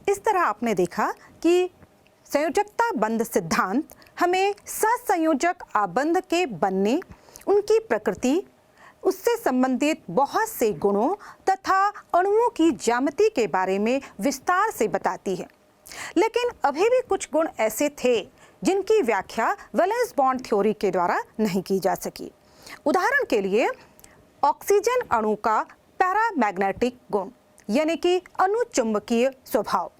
इस तरह आपने देखा कि संयोजकता बंध सिद्धांत हमें सहसंयोजक आबंध के बनने, उनकी प्रकृति, उससे संबंधित बहुत से गुणों तथा अणुओं की ज्यामिति के बारे में विस्तार से बताती है। लेकिन अभी भी कुछ गुण ऐसे थे जिनकी व्याख्या वैलेंस बॉन्ड थ्योरी के द्वारा नहीं की जा सकी। उदाहरण के लिए ऑक्सीजन अणु का पैरामैग्नेटिक गुण यानी कि अनुचुंबकीय स्वभाव।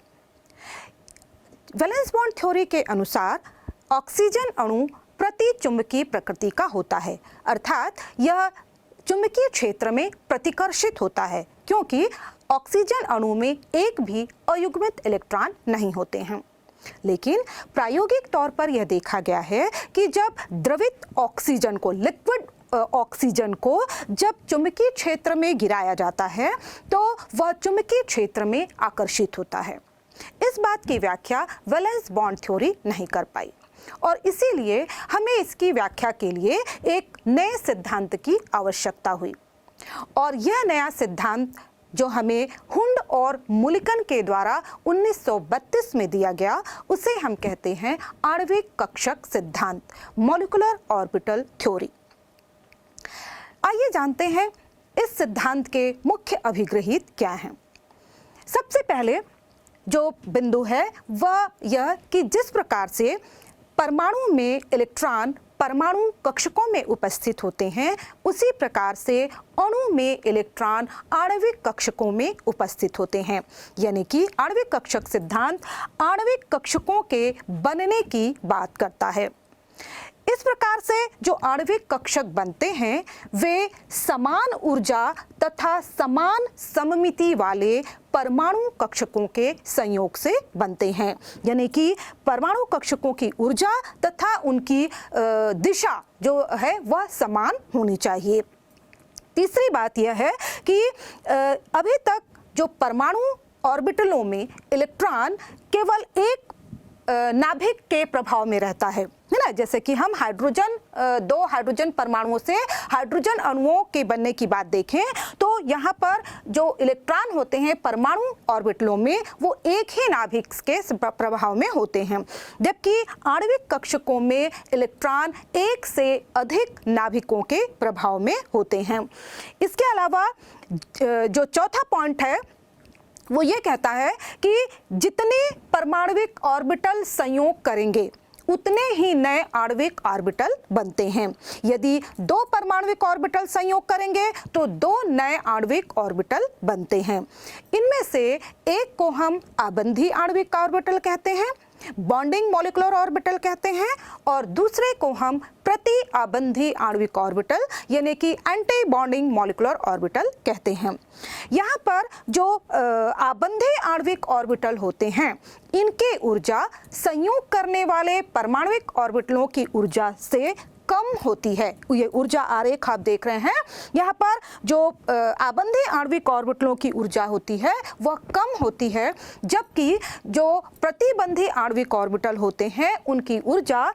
वैलेंस बॉन्ड थ्योरी के अनुसार ऑक्सीजन अणु प्रतिचुंबकीय प्रकृति का होता है, अर्थात यह चुंबकीय क्षेत्र में प्रतिकर्षित होता है क्योंकि ऑक्सीजन अणु में एक भी अयुग्मित इलेक्ट्रॉन नहीं होते हैं। लेकिन प्रायोगिक तौर पर यह देखा गया है कि जब द्रवित ऑक्सीजन को, लिक्विड ऑक्सीजन को जब चुंबकीय क्षेत्र में गिराया जाता है तो वह चुंबकीय क्षेत्र में आकर्षित होता है। इस बात की व्याख्या वैलेंस बॉन्ड थ्योरी नहीं कर पाई और इसीलिए हमें इसकी व्याख्या के लिए एक नए सिद्धांत की आवश्यकता हुई। और यह नया सिद्धांत जो हमें हुंड और मुलिकन के द्वारा 1932 में दिया गया, उसे हम कहते हैं आणविक कक्षक सिद्धांत, मॉलिक्यूलर ऑर्बिटल थ्योरी। आइए जानते हैं इस सिद्धांत के मुख्य अभिग्रहित क्या हैं। सबसे पहले जो बिंदु है वह यह कि जिस प्रकार से परमाणु में इलेक्ट्रॉन परमाणु कक्षकों में उपस्थित होते हैं, उसी प्रकार से अणु में इलेक्ट्रॉन आणविक कक्षकों में उपस्थित होते हैं। यानी कि आणविक कक्षक सिद्धांत आणविक कक्षकों के बनने की बात करता है। इस प्रकार से जो आणविक कक्षक बनते हैं वे समान ऊर्जा तथा समान सममिति वाले परमाणु कक्षकों के संयोग से बनते हैं। यानी कि परमाणु कक्षकों की ऊर्जा तथा उनकी दिशा जो है वह समान होनी चाहिए। तीसरी बात यह है कि अभी तक जो परमाणु ऑर्बिटलों में इलेक्ट्रॉन केवल एक नाभिक के प्रभाव में रहता है ना। जैसे कि हम दो हाइड्रोजन परमाणुओं से हाइड्रोजन अणुओं के बनने की बात देखें तो यहाँ पर जो इलेक्ट्रॉन होते हैं परमाणु ऑर्बिटलों में वो एक ही नाभिक के प्रभाव में होते हैं, जबकि आणविक कक्षकों में इलेक्ट्रॉन एक से अधिक नाभिकों के प्रभाव में होते हैं। इसके अलावा जो चौथा पॉइंट है वो ये कहता है कि जितने परमाणविक ऑर्बिटल संयोग करेंगे उतने ही नए आणविक ऑर्बिटल बनते हैं। यदि दो परमाणविक ऑर्बिटल संयोग करेंगे तो दो नए आणविक ऑर्बिटल बनते हैं। इनमें से एक को हम आबंधी आणविक ऑर्बिटल कहते हैं, बॉन्डिंग मॉलिक्यूलर ऑर्बिटल कहते हैं, और दूसरे को हम प्रति आबंधी आणविक ऑर्बिटल यानी कि एंटी बॉन्डिंग मॉलिक्यूलर ऑर्बिटल कहते हैं। यहाँ पर जो आबंधी आणविक ऑर्बिटल होते हैं इनके ऊर्जा संयोग करने वाले परमाणविक ऑर्बिटलों की ऊर्जा से कम होती है। ये ऊर्जा आरेख आप देख रहे हैं, यहाँ पर जो आबंधी आणविक ऑर्बिटलों की ऊर्जा होती है वह कम होती है, जबकि जो प्रतिबंधी आणविक ऑर्बिटल होते हैं उनकी ऊर्जा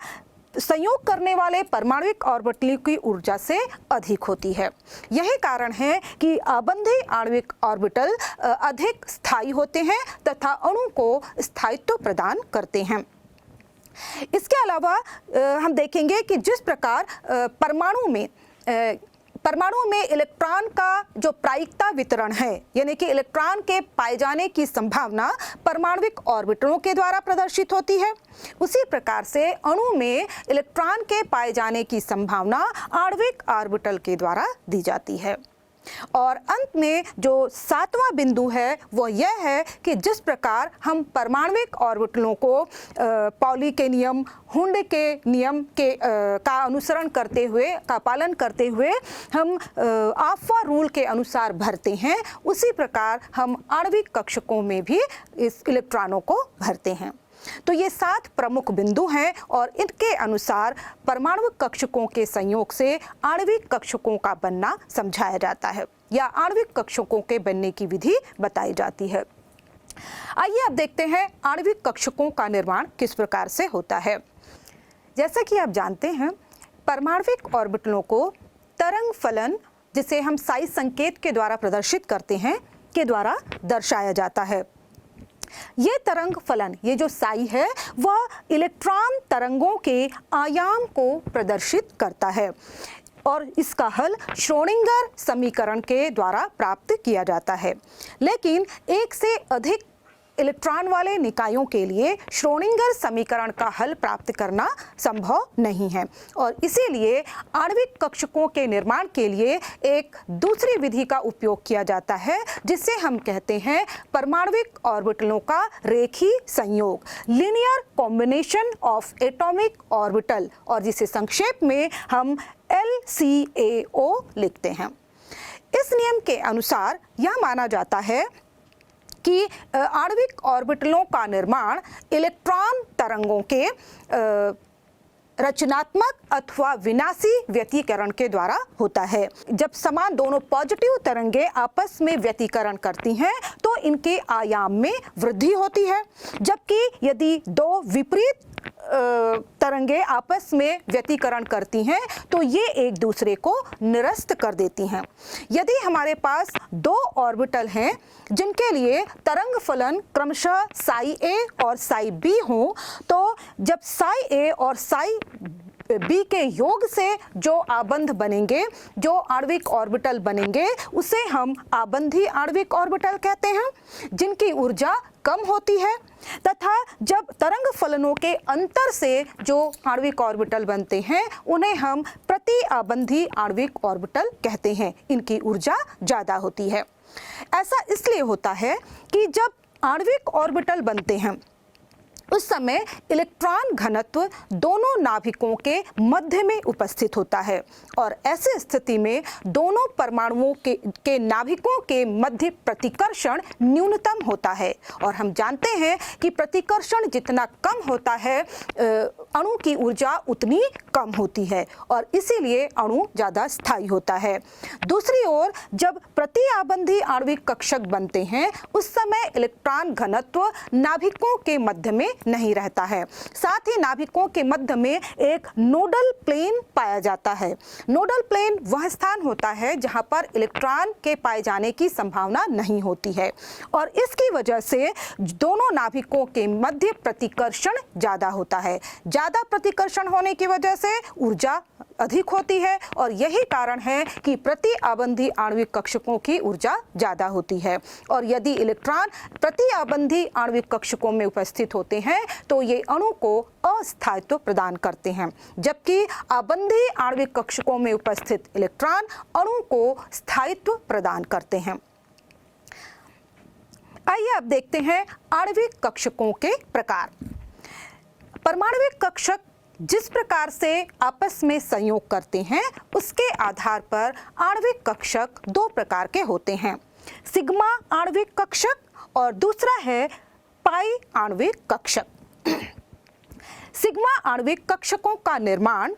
संयोग करने वाले परमाणविक ऑर्बिटल की ऊर्जा से अधिक होती है। यही कारण है कि आबंधी आणविक ऑर्बिटल अधिक स्थायी होते हैं तथा अणु को स्थायित्व प्रदान करते हैं। इसके अलावा हम देखेंगे कि जिस प्रकार परमाणु में इलेक्ट्रॉन का जो प्रायिकता वितरण है यानी कि इलेक्ट्रॉन के पाए जाने की संभावना परमाणविक ऑर्बिटलों के द्वारा प्रदर्शित होती है, उसी प्रकार से अणु में इलेक्ट्रॉन के पाए जाने की संभावना आणविक ऑर्बिटल के द्वारा दी जाती है। और अंत में जो सातवां बिंदु है वो यह है कि जिस प्रकार हम परमाणविक ऑर्बिटलों को पॉली के नियम, हुंड के नियम के का अनुसरण करते हुए, का पालन करते हुए हम आफवा रूल के अनुसार भरते हैं, उसी प्रकार हम आणविक कक्षकों में भी इस इलेक्ट्रॉनों को भरते हैं। तो ये 7 प्रमुख बिंदु हैं और इनके अनुसार परमाणु कक्षकों के संयोग से आणविक कक्षकों का बनना समझाया जाता है या आणविक कक्षकों के बनने की विधि बताई जाती है। आइए अब देखते हैं आणविक कक्षकों का निर्माण किस प्रकार से होता है। जैसा कि आप जानते हैं परमाणविक ऑर्बिटलों को तरंग फलन, जिसे हम साइज संकेत के द्वारा प्रदर्शित करते हैं, के द्वारा दर्शाया जाता है। ये तरंग फलन, ये जो साई है, वह इलेक्ट्रॉन तरंगों के आयाम को प्रदर्शित करता है और इसका हल श्रोडिंगर समीकरण के द्वारा प्राप्त किया जाता है। लेकिन एक से अधिक इलेक्ट्रॉन वाले निकायों के लिए श्रोडिंगर समीकरण का हल प्राप्त करना संभव नहीं है और इसीलिए आणविक कक्षकों के निर्माण के लिए एक दूसरी विधि का उपयोग किया जाता है, जिसे हम कहते हैं परमाणुविक ऑर्बिटलों का रेखीय संयोग, linear combination of atomic orbital, और जिसे संक्षेप में हम LCAO लिखते हैं। इस नियम के अनुसार यह माना जाता है कि आणविक ऑर्बिटलों का निर्माण इलेक्ट्रॉन तरंगों के रचनात्मक अथवा विनाशी व्यतिकरण के द्वारा होता है। जब समान दोनों पॉजिटिव तरंगे आपस में व्यतिकरण करती हैं तो इनके आयाम में वृद्धि होती है, जबकि यदि दो विपरीत तरंगे आपस में व्यतिकरण करती हैं तो ये एक दूसरे को निरस्त कर देती हैं। यदि हमारे पास दो ऑर्बिटल हैं जिनके लिए तरंग फलन क्रमशः साई ए और साई बी हो, तो जब साई ए और साई बी के योग से जो आबंध बनेंगे, जो आणविक ऑर्बिटल बनेंगे, उसे हम आबंधी आणविक ऑर्बिटल कहते हैं, जिनकी ऊर्जा कम होती है। तथा जब तरंग फलनों के अंतर से जो आणविक ऑर्बिटल बनते हैं उन्हें हम प्रति आबंधी आणविक ऑर्बिटल कहते हैं, इनकी ऊर्जा ज़्यादा होती है। ऐसा इसलिए होता है कि जब आणविक ऑर्बिटल बनते हैं उस समय इलेक्ट्रॉन घनत्व दोनों नाभिकों के मध्य में उपस्थित होता है और ऐसी स्थिति में दोनों परमाणुओं के नाभिकों के मध्य प्रतिकर्षण न्यूनतम होता है और हम जानते हैं कि प्रतिकर्षण जितना कम होता है अणु की ऊर्जा उतनी कम होती है और इसीलिए अणु ज़्यादा स्थायी होता है। दूसरी ओर जब प्रति आबंधी आणविक कक्षक बनते हैं उस समय इलेक्ट्रॉन घनत्व नाभिकों के मध्य में नहीं रहता है। साथ ही नाभिकों के मध्य में एक नोडल प्लेन पाया जाता है। नोडल प्लेन वह स्थान होता है जहां पर इलेक्ट्रॉन के पाए जाने की संभावना नहीं होती है और इसकी वजह से दोनों नाभिकों के मध्य प्रतिकर्षण ज्यादा होता है। ज्यादा प्रतिकर्षण होने की वजह से ऊर्जा अधिक होती है और यही कारण है कि प्रति आबंधी आणविक कक्षकों की ऊर्जा ज्यादा होती है और यदि इलेक्ट्रॉन प्रति आबंधी आणविक कक्षकों में उपस्थित होते हैं तो ये अणु को अस्थायित्व प्रदान करते हैं, जबकि आबंधी आणविक कक्षकों में उपस्थित इलेक्ट्रॉन अणु को स्थायित्व प्रदान करते हैं। आइए अब देखते हैं आणविक कक्षकों के प्रकार। परमाणुविक कक्षक जिस प्रकार से आपस में संयोग करते हैं उसके आधार पर आणविक कक्षक दो प्रकार के होते हैं, सिग्मा आणविक कक्षक और दूसरा है पाई आणविक कक्षक। सिग्मा आणविक कक्षकों का निर्माण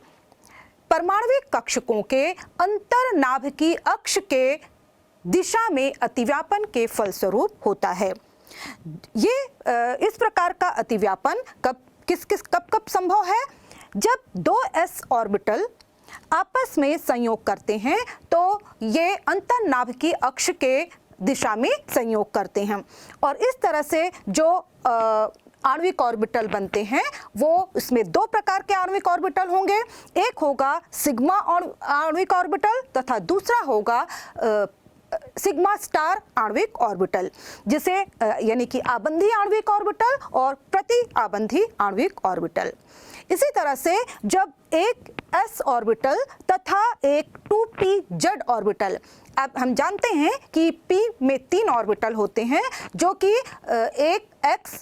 परमाणुविक कक्षकों के अंतर्नाभिकी अक्ष के दिशा में अतिव्यापन के फलस्वरूप होता है। ये इस प्रकार का अतिव्यापन कब संभव है? जब दो s ऑर्बिटल आपस में संयोग करते हैं तो ये अंतर्नाभिकी अक्ष के दिशा में संयोग करते हैं और इस तरह से जो आणविक ऑर्बिटल बनते हैं वो उसमें दो प्रकार के आणविक ऑर्बिटल होंगे। एक होगा सिग्मा आणविक ऑर्बिटल तथा दूसरा होगा सिग्मा स्टार आणविक ऑर्बिटल, जिसे यानी कि आबंधी आणविक ऑर्बिटल और प्रति आबंधी आणविक ऑर्बिटल। इसी तरह से जब एक s ऑर्बिटल तथा एक 2p z ऑर्बिटल, अब हम जानते हैं कि p में 3 ऑर्बिटल होते हैं जो कि एक x,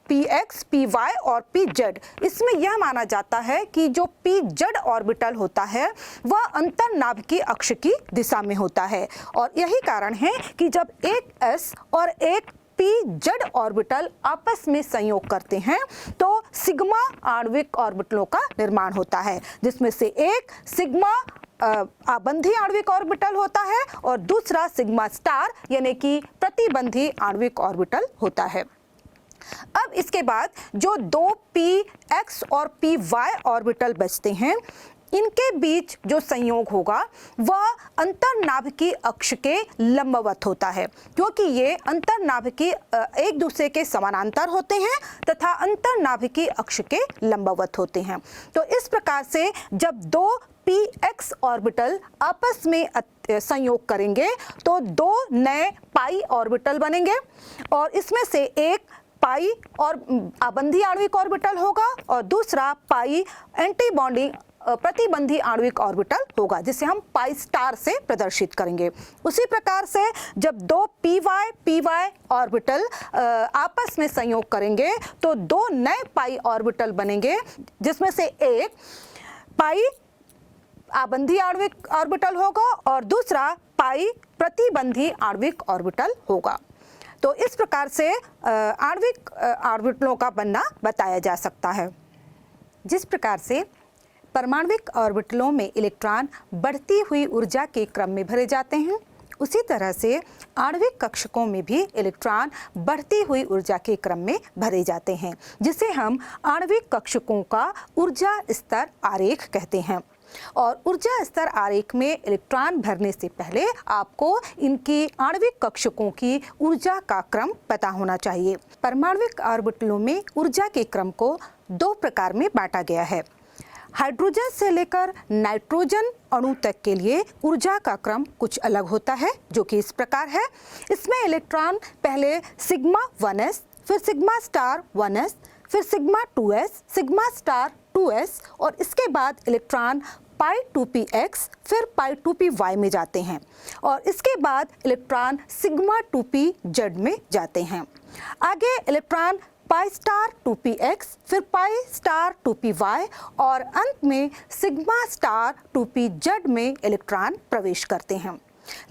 px, py और pz, इसमें यह माना जाता है कि जो pz ऑर्बिटल होता है वह अंतर्नाभिकी अक्ष की दिशा में होता है और यही कारण है कि जब एक s और एक pz ऑर्बिटल आपस में संयोग करते हैं तो सिग्मा आणविक ऑर्बिटलों का निर्माण होता है, जिसमें से एक सिग्मा आबंधी आणविक ऑर्बिटल होता है और दूसरा सिग्मा स्टार यानी कि प्रतिबंधी आणविक ऑर्बिटल होता है। अब इसके बाद जो दो px और py ऑर्बिटल बचते हैं इनके बीच जो संयोग होगा वह अंतर्नाभिकीय अक्ष के लंबवत होता है, क्योंकि ये अंतर्नाभिकीय एक दूसरे के समानांतर होते हैं तथा अंतर्नाभिकीय अक्ष के लंबवत होते हैं। तो इस प्रकार से जब दो px ऑर्बिटल आपस में संयोग करेंगे तो दो नए पाई ऑर्बिटल बनेंगे और इसमें से एक पाई और आबंधी आणविक ऑर्बिटल होगा और दूसरा पाई एंटी बॉन्डिंग प्रतिबंधी आणविक ऑर्बिटल होगा, जिसे हम पाई स्टार से प्रदर्शित करेंगे। उसी प्रकार से जब दो py ऑर्बिटल आपस में संयोग करेंगे तो दो नए पाई ऑर्बिटल बनेंगे, जिसमें से एक पाई आबंधी आणविक ऑर्बिटल होगा और दूसरा पाई प्रतिबंधी आणविक ऑर्बिटल होगा। तो इस प्रकार से आणविक ऑर्बिटलों का बनना बताया जा सकता है। जिस प्रकार से परमाणविक ऑर्बिटलों में इलेक्ट्रॉन बढ़ती हुई ऊर्जा के क्रम में भरे जाते हैं, उसी तरह से आणविक कक्षकों में भी इलेक्ट्रॉन बढ़ती हुई ऊर्जा के क्रम में भरे जाते हैं, जिसे हम आणविक कक्षकों का ऊर्जा स्तर आरेख कहते हैं। और ऊर्जा स्तर आरेख में इलेक्ट्रॉन भरने से पहले आपको इनकी आणविक कक्षकों की ऊर्जा का क्रम पता होना चाहिए। परमाणविक ऑर्बिटलों में ऊर्जा के क्रम को दो प्रकार में बांटा गया है। हाइड्रोजन से लेकर नाइट्रोजन अणु तक के लिए ऊर्जा का क्रम कुछ अलग होता है, जो कि इस प्रकार है। इसमें इलेक्ट्रॉन पहले सिग्मा 1s, फिर सिग्मा स्टार 1s, फिर sigma 2s, sigma star 2s और इसके बाद इलेक्ट्रॉन पाई 2px फिर पाई 2py में जाते हैं और इसके बाद इलेक्ट्रॉन सिग्मा 2pz में जाते हैं। आगे इलेक्ट्रॉन पाई स्टार 2px फिर पाई स्टार 2py और अंत में सिग्मा स्टार 2pz में इलेक्ट्रॉन प्रवेश करते हैं।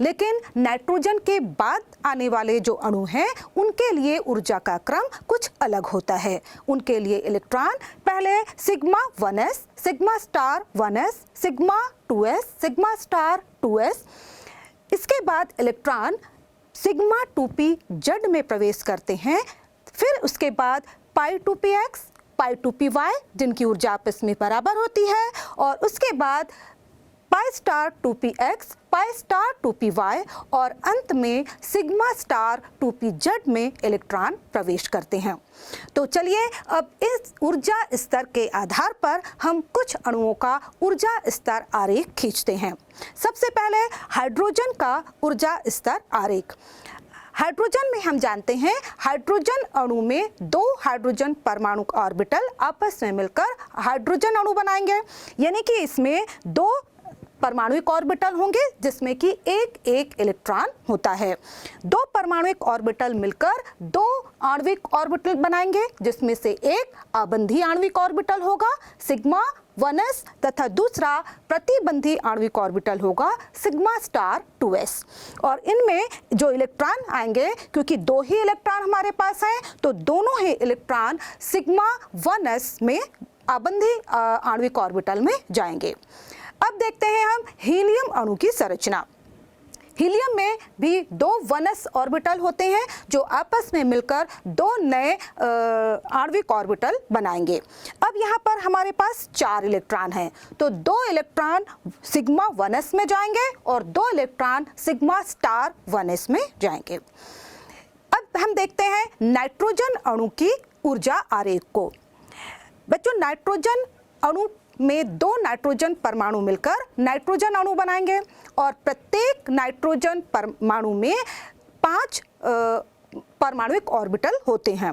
लेकिन नाइट्रोजन के बाद आने वाले जो अणु हैं उनके लिए ऊर्जा का क्रम कुछ अलग होता है। उनके लिए इलेक्ट्रॉन पहले sigma 1s, sigma star 1s, sigma 2s, sigma star 2s, इसके बाद इलेक्ट्रॉन सिग्मा 2pz में प्रवेश करते हैं। फिर उसके बाद पाई 2px, पाई 2py जिनकी ऊर्जा आपस में बराबर होती है और उसके बाद pi star 2px, pi star 2py और अंत में सिग्मा स्टार 2pz में इलेक्ट्रॉन प्रवेश करते हैं। तो चलिए अब इस ऊर्जा स्तर के आधार पर हम कुछ अणुओं का ऊर्जा स्तर आरेख खींचते हैं। सबसे पहले हाइड्रोजन का ऊर्जा स्तर आरेख। हाइड्रोजन में हम जानते हैं हाइड्रोजन अणु में दो हाइड्रोजन परमाणु ऑर्बिटल आपस में मिलकर हाइड्रोजन अणु बनाएंगे, यानी कि इसमें दो परमाणुिक ऑर्बिटल होंगे जिसमें कि एक एक इलेक्ट्रॉन होता है। दो परमाणुिक ऑर्बिटल मिलकर दो आणविक ऑर्बिटल बनाएंगे, जिसमें से एक आबंधी आणविक ऑर्बिटल होगा सिग्मा 1s तथा दूसरा प्रतिबंधी आणविक ऑर्बिटल होगा सिग्मा स्टार 2s। और इनमें जो इलेक्ट्रॉन आएंगे, क्योंकि दो ही इलेक्ट्रॉन हमारे पास हैं, तो दोनों ही इलेक्ट्रॉन सिग्मा 1s में आबंधी आणविक ऑर्बिटल में जाएंगे। अब देखते हैं हम हीलियम अणु की संरचना। हीलियम में भी दो 1s ऑर्बिटल होते हैं जो आपस में मिलकर दो नए आणविक ऑर्बिटल बनाएंगे। अब यहाँ पर हमारे पास 4 इलेक्ट्रॉन हैं, तो 2 इलेक्ट्रॉन सिग्मा 1s में जाएंगे और 2 इलेक्ट्रॉन सिग्मा स्टार 1s में जाएंगे। अब हम देखते हैं नाइट्रोजन अणु की ऊर्जा आरेख को। बच्चों, नाइट्रोजन अणु में दो नाइट्रोजन परमाणु मिलकर नाइट्रोजन अणु बनाएंगे और प्रत्येक नाइट्रोजन परमाणु में 5 परमाणुिक ऑर्बिटल होते हैं,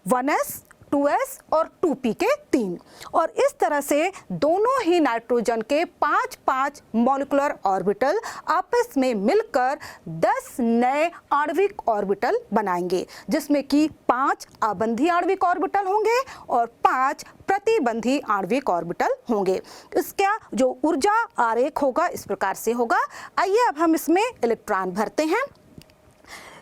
1s, 2s और 2p के 3। और इस तरह से दोनों ही नाइट्रोजन के 5-5 मॉलिक्यूलर ऑर्बिटल आपस में मिलकर 10 नए आणविक ऑर्बिटल बनाएंगे, जिसमें कि 5 आबंधी आणविक ऑर्बिटल होंगे और 5 प्रतिबंधी आणविक ऑर्बिटल होंगे। इसका जो ऊर्जा आरेख होगा इस प्रकार से होगा। आइए अब हम इसमें इलेक्ट्रॉन भरते हैं।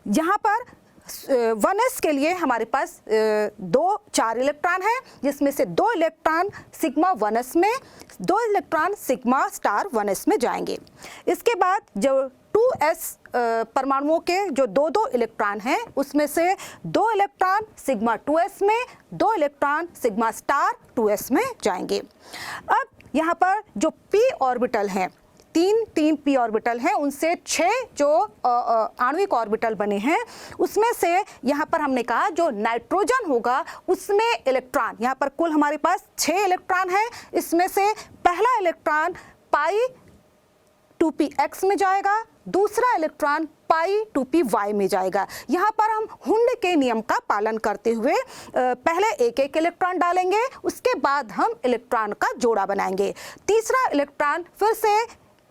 यहाँ पर 1s के लिए हमारे पास 4 इलेक्ट्रॉन हैं, जिसमें से 2 इलेक्ट्रॉन सिग्मा 1s में, 2 इलेक्ट्रॉन सिग्मा स्टार 1s में जाएंगे। इसके बाद जो 2s परमाणुओं के जो 2-2 इलेक्ट्रॉन हैं, उसमें से 2 इलेक्ट्रॉन सिग्मा 2s में, 2 इलेक्ट्रॉन सिग्मा स्टार 2s में जाएंगे। अब यहाँ पर जो p ऑर्बिटल हैं, तीन p ऑर्बिटल हैं, उनसे 6 जो आणविक ऑर्बिटल बने हैं, उसमें से यहाँ पर हमने कहा जो नाइट्रोजन होगा उसमें इलेक्ट्रॉन, यहाँ पर कुल हमारे पास 6 इलेक्ट्रॉन हैं, इसमें से पहला इलेक्ट्रॉन पाई 2px में जाएगा, दूसरा इलेक्ट्रॉन पाई 2py में जाएगा। यहाँ पर हम हुंड के नियम का पालन करते हुए पहले एक इलेक्ट्रॉन डालेंगे, उसके बाद हम इलेक्ट्रॉन का जोड़ा बनाएंगे। तीसरा इलेक्ट्रॉन फिर से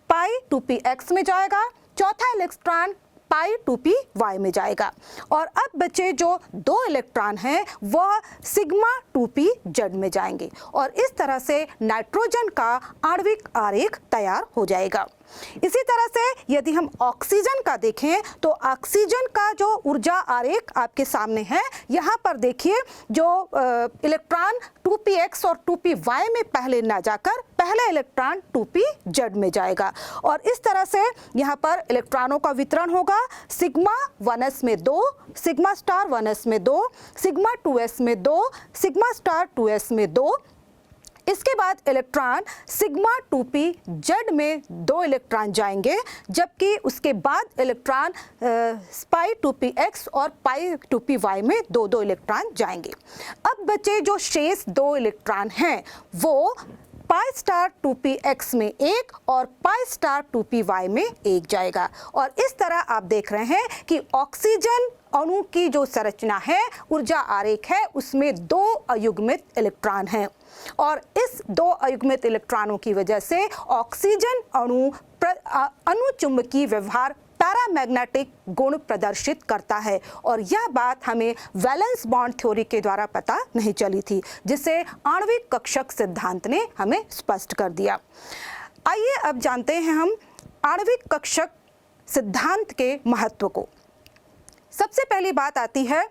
पाई 2px में जाएगा, चौथा इलेक्ट्रॉन पाई 2py में जाएगा, और अब बचे जो 2 इलेक्ट्रॉन हैं वह सिग्मा 2pz में जाएंगे, और इस तरह से नाइट्रोजन का आणविक आरेख तैयार हो जाएगा। इसी तरह से यदि हम ऑक्सीजन का देखें तो ऑक्सीजन का जो ऊर्जा आरेख आपके सामने है, यहाँ पर देखिए जो इलेक्ट्रॉन 2px और 2py में पहले ना जाकर पहले इलेक्ट्रॉन 2pz में जाएगा, और इस तरह से यहाँ पर इलेक्ट्रॉनों का वितरण होगा। सिग्मा 1s में 2, सिग्मा स्टार 1s में 2, सिग्मा 2s में 2, सिग्मा स्टार 2s में 2। इसके बाद इलेक्ट्रॉन सिग्मा 2pz में 2 इलेक्ट्रॉन जाएंगे, जबकि उसके बाद इलेक्ट्रॉन पाई 2px और पाई 2py में 2 इलेक्ट्रॉन जाएंगे। अब बचे जो शेष 2 इलेक्ट्रॉन हैं वो पाई स्टार 2px में 1 और पाई स्टार 2py में 1 जाएगा, और इस तरह आप देख रहे हैं कि ऑक्सीजन अणु की जो संरचना है, ऊर्जा आरेख है, उसमें 2 अयुग्मित इलेक्ट्रॉन हैं, और इस 2 अयुग्मित इलेक्ट्रॉनों की वजह से ऑक्सीजन अणु अनुचुंबकीय व्यवहार पैरामैग्नेटिक गुण प्रदर्शित करता है, और यह बात हमें वैलेंस बॉन्ड थ्योरी के द्वारा पता नहीं चली थी, जिसे आणविक कक्षक सिद्धांत ने हमें स्पष्ट कर दिया। आइए अब जानते हैं हम आणविक कक्षक सिद्धांत के महत्व को। सबसे पहली बात आती है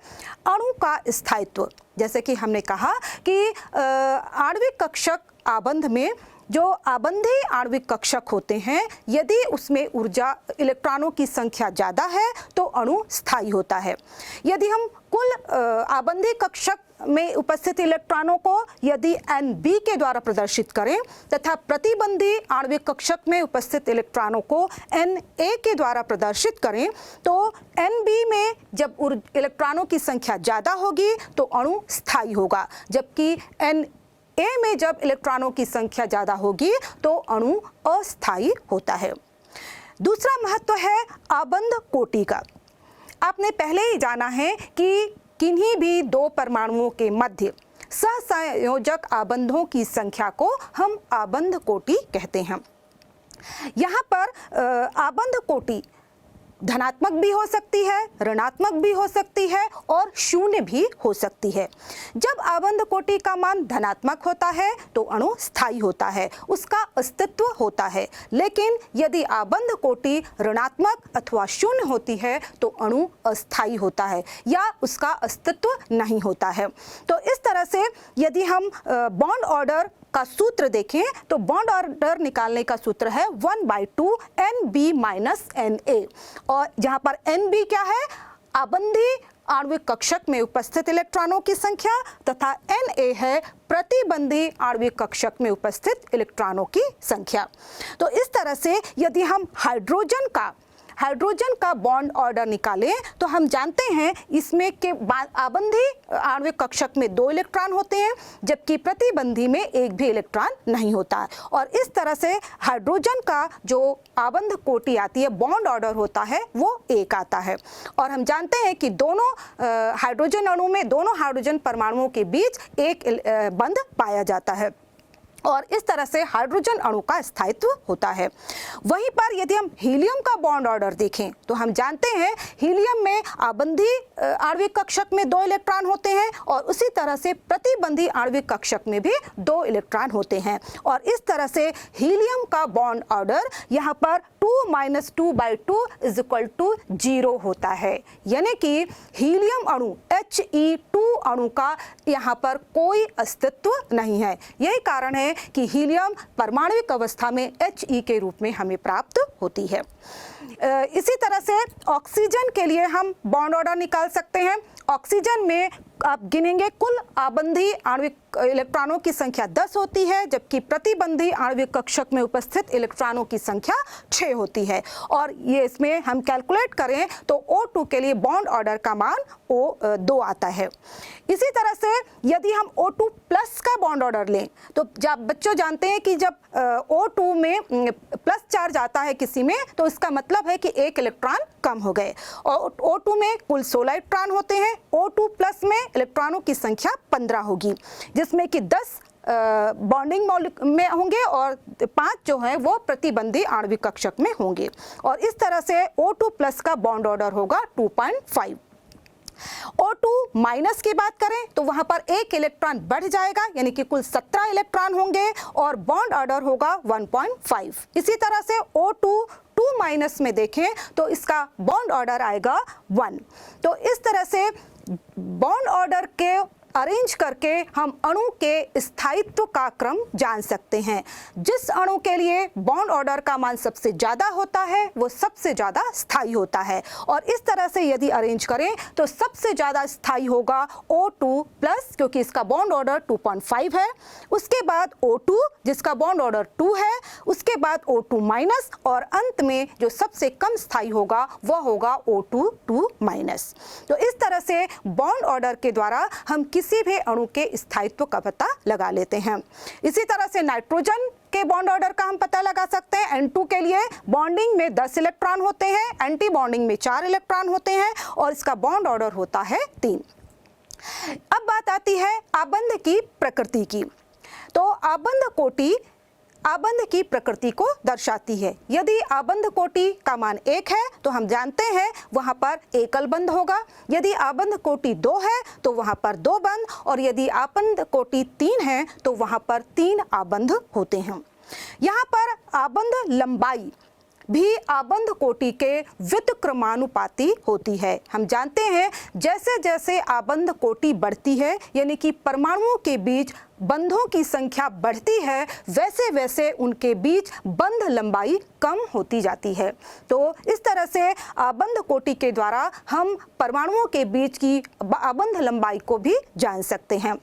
अणु का स्थायित्व। जैसे कि हमने कहा कि आणविक कक्षक आबंध में जो आबंधी आणविक कक्षक होते हैं, यदि उसमें ऊर्जा इलेक्ट्रॉनों की संख्या ज़्यादा है तो अणु स्थायी होता है। यदि हम कुल आबंधी कक्षक में उपस्थित इलेक्ट्रॉनों को यदि Nb के द्वारा प्रदर्शित करें तथा प्रतिबंधी आणविक कक्षक में उपस्थित इलेक्ट्रॉनों को Na के द्वारा प्रदर्शित करें, तो Nb में जब इलेक्ट्रॉनों की संख्या ज़्यादा होगी तो अणु स्थायी होगा, जबकि Na में जब इलेक्ट्रॉनों की संख्या ज़्यादा होगी तो अणु अस्थायी होता है। दूसरा महत्व है आबंध कोटि का। आपने पहले ही जाना है कि किन्हीं भी 2 परमाणुओं के मध्य सहसंयोजक आबंधों की संख्या को हम आबंध कोटि कहते हैं। यहाँ पर आबंध कोटि धनात्मक भी हो सकती है, ऋणात्मक भी हो सकती है और शून्य भी हो सकती है। जब आबंध कोटि का मान धनात्मक होता है तो अणु स्थायी होता है, उसका अस्तित्व होता है, लेकिन यदि आबंध कोटि ऋणात्मक अथवा शून्य होती है तो अणु अस्थायी होता है या उसका अस्तित्व नहीं होता है। तो इस तरह से यदि हम बॉन्ड ऑर्डर का सूत्र देखें तो बॉन्ड ऑर्डर निकालने का सूत्र है 1/2 Nb माइनस Na, और जहां पर Nb क्या है, आबंधी आणविक कक्षक में उपस्थित इलेक्ट्रॉनों की संख्या, तथा Na है प्रतिबंधी आणविक कक्षक में उपस्थित इलेक्ट्रॉनों की संख्या। तो इस तरह से यदि हम हाइड्रोजन का बॉन्ड ऑर्डर निकालें तो हम जानते हैं इसमें के आबंधी आणविक कक्षक में 2 इलेक्ट्रॉन होते हैं, जबकि प्रतिबंधी में 1 भी इलेक्ट्रॉन नहीं होता है, और इस तरह से हाइड्रोजन का जो आबंध कोटि आती है, बॉन्ड ऑर्डर होता है, वो 1 आता है। और हम जानते हैं कि दोनों हाइड्रोजन अणु में दोनों हाइड्रोजन परमाणुओं के बीच एक बंध पाया जाता है, और इस तरह से हाइड्रोजन अणु का स्थायित्व होता है। वहीं पर यदि हम हीलियम का बॉन्ड ऑर्डर देखें तो हम जानते हैं हीलियम में आबंधी आणविक कक्षक में 2 इलेक्ट्रॉन होते हैं, और उसी तरह से प्रतिबंधी आणविक कक्षक में भी 2 इलेक्ट्रॉन होते हैं, और इस तरह से हीलियम का बॉन्ड ऑर्डर यहाँ पर 2 - 2/2 = 0 होता है, यानी कि हीलियम अणु He2 अणु का यहाँ पर कोई अस्तित्व नहीं है। यही कारण है कि हीलियम परमाणुविक अवस्था में He के रूप में हमें प्राप्त होती है। इसी तरह से ऑक्सीजन के लिए हम बॉन्ड ऑर्डर निकाल सकते हैं। ऑक्सीजन में आप गिनेंगे कुल आबंधी आणविक इलेक्ट्रॉनों की संख्या 10 होती है, जबकि प्रतिबंधी आणविक कक्षक में उपस्थित इलेक्ट्रॉनों की संख्या 6 होती है। और ये इसमें हम कैलकुलेट करें तो O2 के लिए बॉन्ड ऑर्डर का मान O2 आता है। इसी तरह से यदि हम O2 प्लस का बॉन्ड ऑर्डर लें तो जब बच्चों जानते हैं कि जब O2 में प्लस चार्ज आता है किसी में तो इसका मतलब है कि एक इलेक्ट्रॉन कम हो गए। और O2 में कुल 16 इलेक्ट्रॉन होते हैं, O2 प्लस में इलेक्ट्रॉनों की संख्या 15 होगी, जिसमें कि 10 बॉन्डिंग में होंगे और 5 जो है वो प्रतिबंधी आणविक कक्षक में होंगे। और इस तरह से O2 प्लस का बॉन्ड ऑर्डर होगा 2.5। O2 माइनस की बात करें तो वहां पर एक इलेक्ट्रॉन बढ़ जाएगा, यानी कि कुल 17 इलेक्ट्रॉन होंगे और बॉन्ड ऑर्डर होगा 1.5। इसी तरह से O2 2 माइनस में देखें तो इसका बॉन्ड ऑर्डर आएगा 1। तो इस तरह से बॉन्ड ऑर्डर के अरेंज करके हम अणु के स्थायित्व का क्रम जान सकते हैं। जिस अणु के लिए बॉन्ड ऑर्डर का मान सबसे ज़्यादा होता है वो सबसे ज़्यादा स्थायी होता है। और इस तरह से यदि अरेंज करें तो सबसे ज़्यादा स्थायी होगा O2 प्लस, क्योंकि इसका बॉन्ड ऑर्डर 2.5 है। उसके बाद O2 जिसका बॉन्ड ऑर्डर 2 है, उसके बाद O2 माइनस और अंत में जो सबसे कम स्थायी होगा वह होगा O2 2 माइनस। तो इस तरह से बॉन्ड ऑर्डर के द्वारा हम किसी भी अणु के स्थायित्व का पता लगा लेते हैं। इसी तरह से नाइट्रोजन के बॉन्ड ऑर्डर का हम पता लगा सकते हैं। N2 के लिए बॉन्डिंग में 10 इलेक्ट्रॉन होते हैं, एंटी बॉन्डिंग में 4 इलेक्ट्रॉन होते हैं और इसका बॉन्ड ऑर्डर होता है 3। अब बात आती है आबंध की प्रकृति की। तो आबंध की प्रकृति को दर्शाती है। यदि आबंध कोटि का मान 1 है तो हम जानते हैं वहां पर एकल बंध होगा। यदि आबंध कोटि 2 है तो वहां पर 2 बंध, और यदि आबंध कोटि 3 है तो वहां पर 3 आबंध होते हैं। यहाँ पर आबंध लंबाई भी आबंध कोटि के व्युत्क्रमानुपाती होती है। हम जानते हैं जैसे जैसे आबंध कोटि बढ़ती है, यानी कि परमाणुओं के बीच बंधों की संख्या बढ़ती है, वैसे वैसे उनके बीच बंध लंबाई कम होती जाती है। तो इस तरह से आबंध कोटि के द्वारा हम परमाणुओं के बीच की आबंध लंबाई को भी जान सकते हैं।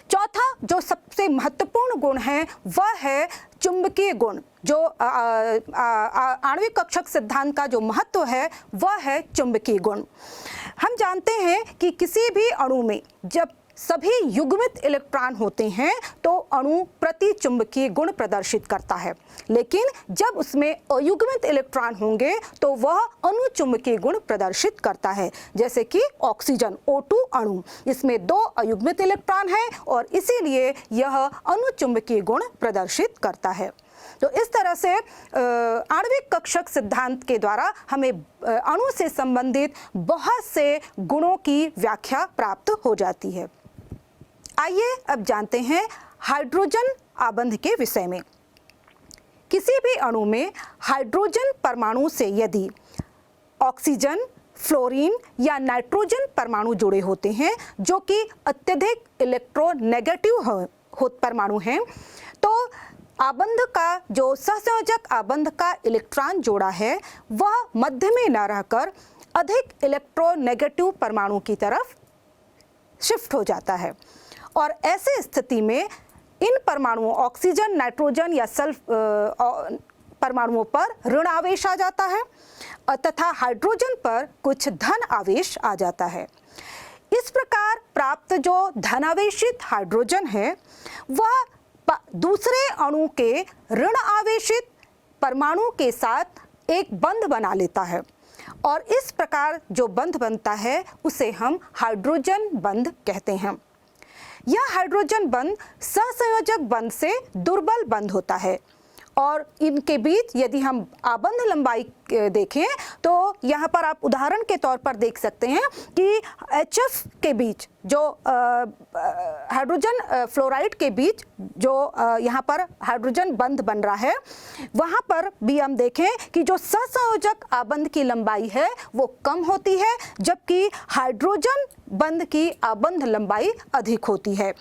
चौथा जो सबसे महत्वपूर्ण गुण है वह है चुंबकीय गुण। जो आणविक कक्षक सिद्धांत का जो महत्व है वह है चुंबकीय गुण। हम जानते हैं कि किसी भी अणु में जब सभी युग्मित इलेक्ट्रॉन होते हैं तो अणु प्रतिचुंबकीय गुण प्रदर्शित करता है, लेकिन जब उसमें अयुग्मित इलेक्ट्रॉन होंगे तो वह अनुचुंबकीय गुण प्रदर्शित करता है। जैसे कि ऑक्सीजन O2 अणु, इसमें 2 अयुग्मित इलेक्ट्रॉन हैं और इसीलिए यह अनुचुंबकीय गुण प्रदर्शित करता है। तो इस तरह से आणविक कक्षक सिद्धांत के द्वारा हमें अणु से संबंधित बहुत से गुणों की व्याख्या प्राप्त हो जाती है। आइए अब जानते हैं हाइड्रोजन आबंध के विषय में। किसी भी अणु में हाइड्रोजन परमाणु से यदि ऑक्सीजन, फ्लोरीन या नाइट्रोजन परमाणु जुड़े होते हैं जो कि अत्यधिक इलेक्ट्रोनेगेटिव परमाणु हैं, तो आबंध का जो सहसंयोजक आबंध का इलेक्ट्रॉन जोड़ा है वह मध्य में न रहकर अधिक इलेक्ट्रोनेगेटिव परमाणु की तरफ शिफ्ट हो जाता है। और ऐसे स्थिति में इन परमाणुओं ऑक्सीजन, नाइट्रोजन या सल्फ परमाणुओं पर ऋण आवेश आ जाता है तथा हाइड्रोजन पर कुछ धन आवेश आ जाता है। इस प्रकार प्राप्त जो धनावेशित हाइड्रोजन है वह दूसरे अणु के ऋण आवेशित परमाणु के साथ एक बंध बना लेता है और इस प्रकार जो बंध बनता है उसे हम हाइड्रोजन बंध कहते हैं। यह हाइड्रोजन बंध सहसंयोजक बंध से दुर्बल बंध होता है और इनके बीच यदि हम आबंध लंबाई देखें तो यहाँ पर आप उदाहरण के तौर पर देख सकते हैं कि HF के बीच जो हाइड्रोजन फ्लोराइड के बीच जो यहाँ पर हाइड्रोजन बंध बन रहा है, वहाँ पर भी हम देखें कि जो सहसंयोजक आबंध की लंबाई है वो कम होती है, जबकि हाइड्रोजन बंध की आबंध लंबाई अधिक होती है।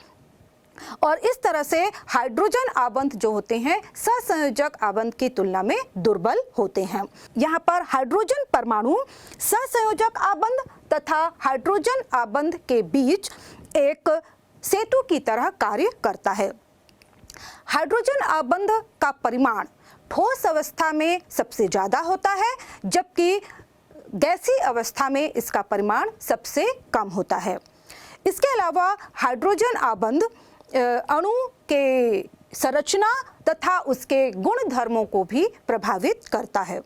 और इस तरह से हाइड्रोजन आबंध जो होते हैं सहसंयोजक आबंध की तुलना में दुर्बल होते हैं। यहाँ पर हाइड्रोजन परमाणु सहसंयोजक आबंध तथा हाइड्रोजन आबंध के बीच एक सेतु की तरह कार्य करता है। हाइड्रोजन आबंध का परिमाण ठोस अवस्था में सबसे ज्यादा होता है, जबकि गैसीय अवस्था में इसका परिमाण सबसे कम होता है। इसके अलावा हाइड्रोजन आबंध अणु के संरचना तथा उसके गुण धर्मों को भी प्रभावित करता है।